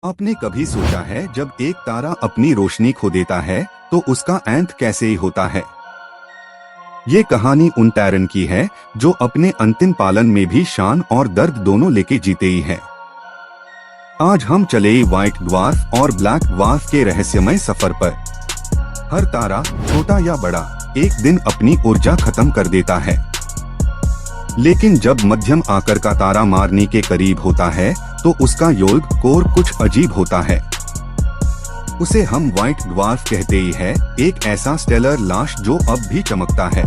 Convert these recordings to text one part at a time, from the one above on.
आपने कभी सोचा है जब एक तारा अपनी रोशनी खो देता है तो उसका अंत कैसे ही होता है। ये कहानी उन टैरन की है जो अपने अंतिम पालन में भी शान और दर्द दोनों लेके जीते ही है। आज हम चले व्हाइट ड्वार्फ और ब्लैक ड्वार्फ के रहस्यमय सफर पर। हर तारा, छोटा या बड़ा, एक दिन अपनी ऊर्जा खत्म कर देता है, लेकिन जब मध्यम आकार का तारा मारने के करीब होता है तो उसका योग कोर कुछ अजीब होता है। उसे हम व्हाइट ड्वार्फ कहते ही है, एक ऐसा स्टेलर लाश जो अब भी चमकता है।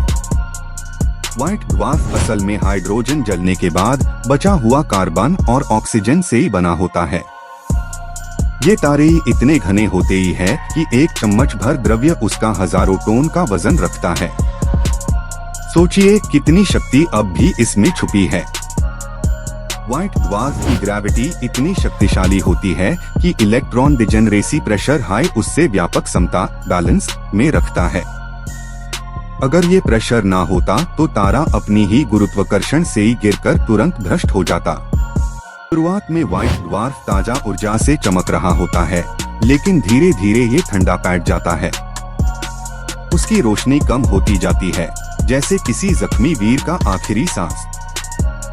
व्हाइट ड्वार्फ असल में हाइड्रोजन जलने के बाद बचा हुआ कार्बन और ऑक्सीजन से ही बना होता है। ये तारे इतने घने होते ही है कि एक चम्मच भर द्रव्य उसका हजारों टन का वजन रखता है। सोचिए कितनी शक्ति अब भी इसमें छुपी है। व्हाइट ड्वार्फ की ग्रेविटी इतनी शक्तिशाली होती है कि इलेक्ट्रॉन डिजेनरेसी प्रेशर हाई उससे व्यापक समता बैलेंस में रखता है। अगर ये प्रेशर ना होता तो तारा अपनी ही गुरुत्वाकर्षण से ही गिरकर तुरंत भ्रष्ट हो जाता। शुरुआत में व्हाइट ड्वार्फ ताजा ऊर्जा से चमक रहा होता है, लेकिन धीरे धीरे ये ठंडा पैठ जाता है। उसकी रोशनी कम होती जाती है, जैसे किसी जख्मी वीर का आखिरी सांस।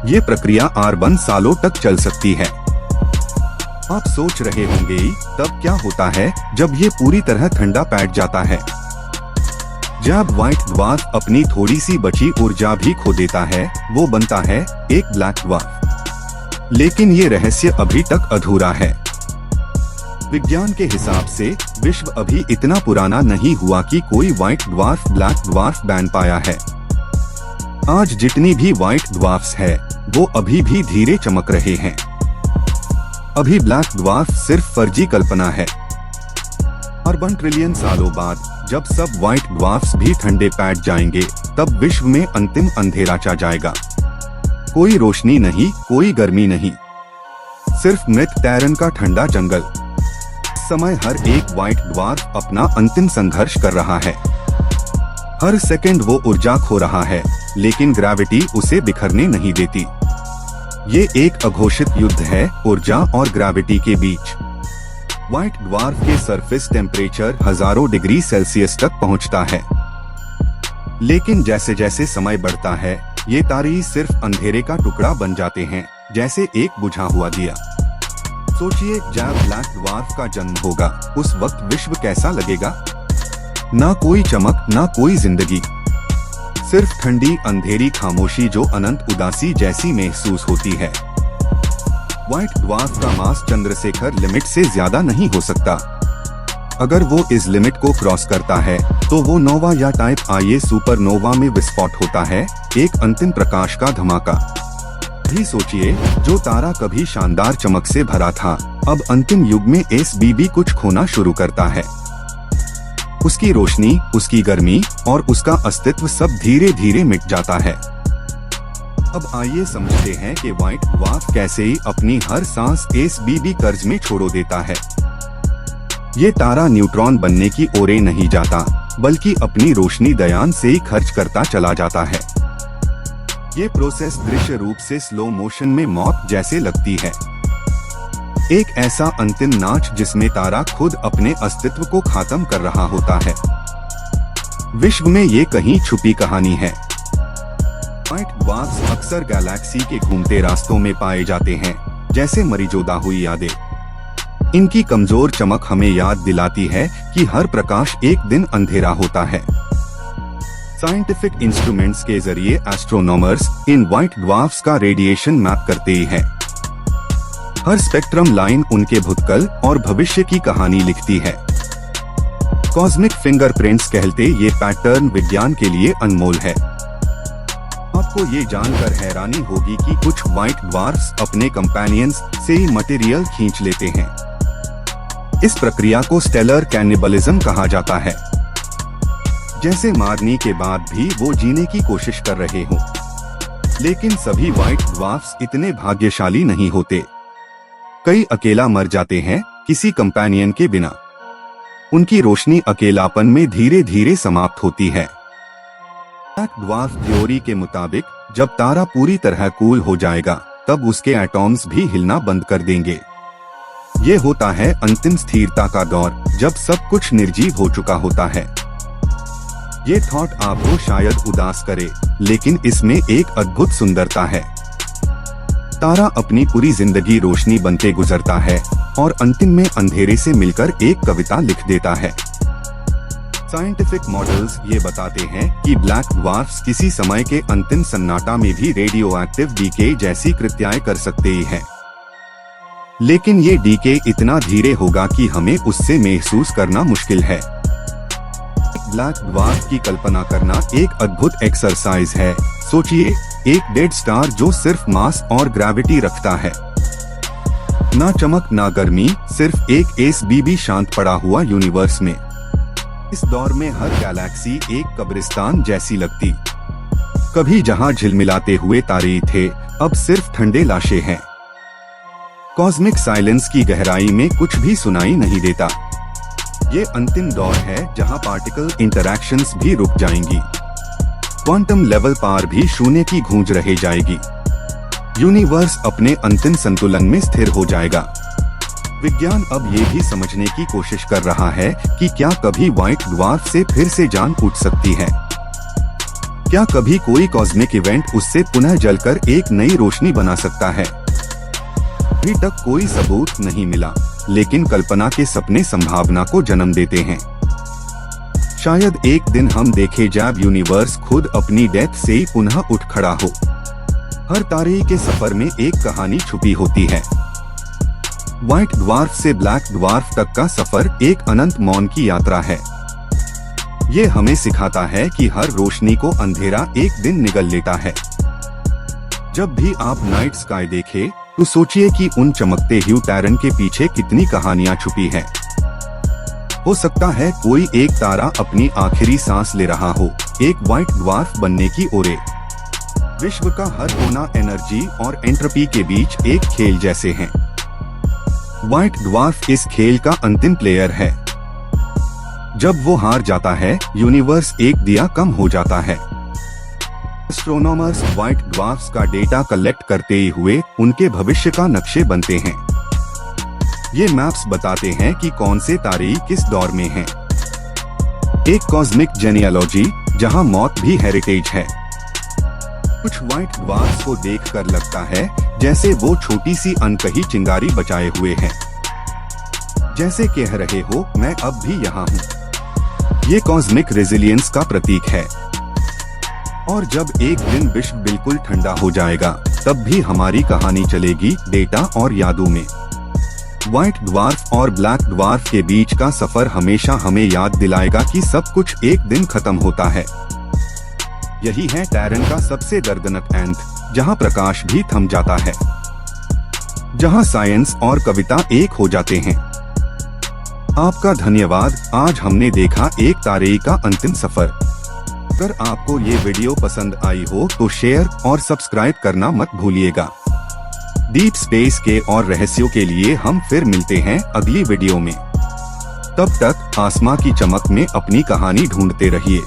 ये प्रक्रिया R1 सालों तक चल सकती है। आप सोच रहे होंगे तब क्या होता है जब ये पूरी तरह ठंडा पैठ जाता है। जब व्हाइट ड्वार्फ अपनी थोड़ी सी बची ऊर्जा भी खो देता है, वो बनता है एक ब्लैक ड्वार्फ। लेकिन ये रहस्य अभी तक अधूरा है। विज्ञान के हिसाब से विश्व अभी इतना पुराना नहीं हुआ कि कोई व्हाइट ड्वार्फ ब्लैक ड्वार्फ बन पाया है। आज जितनी भी व्हाइट ड्वार्फ्स है वो अभी भी धीरे चमक रहे हैं। अभी ब्लैक ड्वार्फ सिर्फ फर्जी कल्पना है। अर्बन ट्रिलियन सालों बाद जब सब व्हाइट ड्वार्फ्स भी ठंडे पैठ जाएंगे, तब विश्व में अंतिम अंधेरा छा जाएगा। कोई रोशनी नहीं, कोई गर्मी नहीं, सिर्फ मृत टैरन का ठंडा जंगल। इस समय हर एक व्हाइट ड्वार्फ अपना अंतिम संघर्ष कर रहा है। हर सेकंड वो ऊर्जा खो रहा है, लेकिन ग्रेविटी उसे बिखरने नहीं देती। ये एक अघोषित युद्ध है ऊर्जा और ग्रेविटी के बीच। व्हाइट ड्वार्फ के सरफेस टेम्परेचर हजारों डिग्री सेल्सियस तक पहुंचता है, लेकिन जैसे जैसे समय बढ़ता है ये तारे सिर्फ अंधेरे का टुकड़ा बन जाते हैं, जैसे एक बुझा हुआ दिया। सोचिए जब ब्लैक ड्वार्फ का जन्म होगा, उस वक्त विश्व कैसा लगेगा। ना कोई चमक, ना कोई जिंदगी, सिर्फ ठंडी अंधेरी खामोशी जो अनंत उदासी जैसी महसूस होती है। व्हाइट ड्वार्फ का मास चंद्रशेखर लिमिट से ज्यादा नहीं हो सकता। अगर वो इस लिमिट को क्रॉस करता है तो वो नोवा या टाइप आईए सुपरनोवा में विस्फोट होता है, एक अंतिम प्रकाश का धमाका। भी सोचिए, जो तारा कभी शानदार चमक से भरा था, अब अंतिम युग में SBB कुछ खोना शुरू करता है। उसकी रोशनी, उसकी गर्मी और उसका अस्तित्व सब धीरे धीरे मिट जाता है। अब आइए समझते हैं कि व्हाइट ड्वार्फ कैसे ही अपनी हर सांस SBB कर्ज में छोड़ देता है। ये तारा न्यूट्रॉन बनने की ओर नहीं जाता, बल्कि अपनी रोशनी दयान से ही खर्च करता चला जाता है। ये प्रोसेस दृश्य रूप से स्लो मोशन में मौत जैसे लगती है। एक ऐसा अंतिम नाच जिसमें तारा खुद अपने अस्तित्व को खत्म कर रहा होता है। विश्व में ये कहीं छुपी कहानी है। व्हाइट ड्वार्फ्स अक्सर गैलेक्सी के घूमते रास्तों में पाए जाते हैं, जैसे मरीजोदा हुई यादें। इनकी कमजोर चमक हमें याद दिलाती है कि हर प्रकाश एक दिन अंधेरा होता है। साइंटिफिक इंस्ट्रूमेंट्स के जरिए एस्ट्रोनॉमर्स इन व्हाइट ड्वार्फ्स का रेडिएशन मैप करते ही है। हर स्पेक्ट्रम लाइन उनके भूतकाल और भविष्य की कहानी लिखती है। कॉस्मिक फिंगरप्रिंट्स कहते ये पैटर्न विज्ञान के लिए अनमोल है। आपको ये जानकर हैरानी होगी कि कुछ व्हाइट ड्वार्फ्स अपने कंपेनियंस से ही मटेरियल खींच लेते हैं। इस प्रक्रिया को स्टेलर कैनिबलिज्म कहा जाता है, जैसे मारने के बाद भी वो जीने की कोशिश कर रहे हों। लेकिन सभी व्हाइट ड्वार्फ्स इतने भाग्यशाली नहीं होते। कई अकेला मर जाते हैं, किसी कंपेनियन के बिना। उनकी रोशनी अकेलापन में धीरे धीरे समाप्त होती है। ब्लैक ड्वार्फ थ्योरी के मुताबिक जब तारा पूरी तरह कूल हो जाएगा, तब उसके एटॉम्स भी हिलना बंद कर देंगे। ये होता है अंतिम स्थिरता का दौर, जब सब कुछ निर्जीव हो चुका होता है। ये थॉट आपको शायद उदास करे, लेकिन इसमें एक अद्भुत सुंदरता है। तारा अपनी पूरी जिंदगी रोशनी बनते गुजरता है और अंतिम में अंधेरे से मिलकर एक कविता लिख देता है। साइंटिफिक मॉडल्स ये बताते हैं कि ब्लैक ड्वार्फ्स किसी समय के अंतिम सन्नाटा में भी रेडियो एक्टिव डीके जैसी कृत्याएं कर सकते ही हैं। लेकिन ये डीके इतना धीरे होगा कि हमें उससे महसूस करना मुश्किल है। ब्लैक ड्वार्फ की कल्पना करना एक अद्भुत एक्सरसाइज है। सोचिए, एक डेड स्टार जो सिर्फ मास और ग्रेविटी रखता है, ना चमक ना गर्मी, सिर्फ एक एसबीबी शांत पड़ा हुआ यूनिवर्स में। इस दौर में हर गैलेक्सी एक कब्रिस्तान जैसी लगती। कभी जहां झिलमिलाते हुए तारे थे, अब सिर्फ ठंडे लाशें हैं। कॉस्मिक साइलेंस की गहराई में कुछ भी सुनाई नहीं देता। ये अंतिम दौर है जहां पार्टिकल इंटरैक्शंस भी रुक जाएंगी। क्वांटम लेवल पार भी शून्य की गूंज रह जाएगी। यूनिवर्स अपने अंतिम संतुलन में स्थिर हो जाएगा। विज्ञान अब ये भी समझने की कोशिश कर रहा है कि क्या कभी व्हाइट ड्वार्फ से फिर से जान फूट सकती है। क्या कभी कोई कॉस्मिक इवेंट उससे पुनः जलकर एक नई रोशनी बना सकता है। अभी तक कोई सबूत नहीं मिला, लेकिन कल्पना के सपने संभावना को जन्म देते हैं। शायद एक दिन हम देखें जब यूनिवर्स खुद अपनी डेथ से ही पुनः उठ खड़ा हो। हर तारे के सफर में एक कहानी छुपी होती है। व्हाइट ड्वार्फ से ब्लैक ड्वार्फ तक का सफर एक अनंत मौन की यात्रा है। ये हमें सिखाता है कि हर रोशनी को अंधेरा एक दिन निगल लेता है। जब भी आप नाइट स्काई देखें, तो सोचिए कि उन चमकते ह्यू टैरन के पीछे कितनी कहानियां छुपी हैं। हो सकता है कोई एक तारा अपनी आखिरी सांस ले रहा हो, एक व्हाइट ड्वार्फ बनने की ओरे। विश्व का हर कोना एनर्जी और एंट्रोपी के बीच एक खेल जैसे हैं। व्हाइट ड्वार्फ इस खेल का अंतिम प्लेयर है। जब वो हार जाता है, यूनिवर्स एक दिया कम हो जाता है। एस्ट्रोनॉमर्स व्हाइट ड्वार्फ्स का डेटा कलेक्ट करते हुए उनके भविष्य का नक्शे बनते हैं। ये मैप्स बताते हैं कि कौन से तारे किस दौर में हैं। एक कॉस्मिक जेनियोलॉजी जहां मौत भी हेरिटेज है। कुछ व्हाइट ड्वार्फ्स को देखकर लगता है जैसे वो छोटी सी अनकही चिंगारी बचाए हुए हैं, जैसे कह रहे हो मैं अब भी यहाँ हूँ। ये कॉस्मिक रेजिलियंस का प्रतीक है। और जब एक दिन विश्व बिल्कुल ठंडा हो जाएगा, तब भी हमारी कहानी चलेगी डेटा और यादों में। व्हाइट ड्वार्फ और ब्लैक ड्वार्फ के बीच का सफर हमेशा हमें याद दिलाएगा कि सब कुछ एक दिन खत्म होता है। यही है टैरन का सबसे दर्दनाक अंत, जहां प्रकाश भी थम जाता है, जहां साइंस और कविता एक हो जाते हैं। आपका धन्यवाद। आज हमने देखा एक तारे का अंतिम सफर। अगर आपको ये वीडियो पसंद आई हो तो शेयर और सब्सक्राइब करना मत भूलिएगा। डीप स्पेस के और रहस्यों के लिए हम फिर मिलते हैं अगली वीडियो में। तब तक आसमां की चमक में अपनी कहानी ढूंढते रहिए।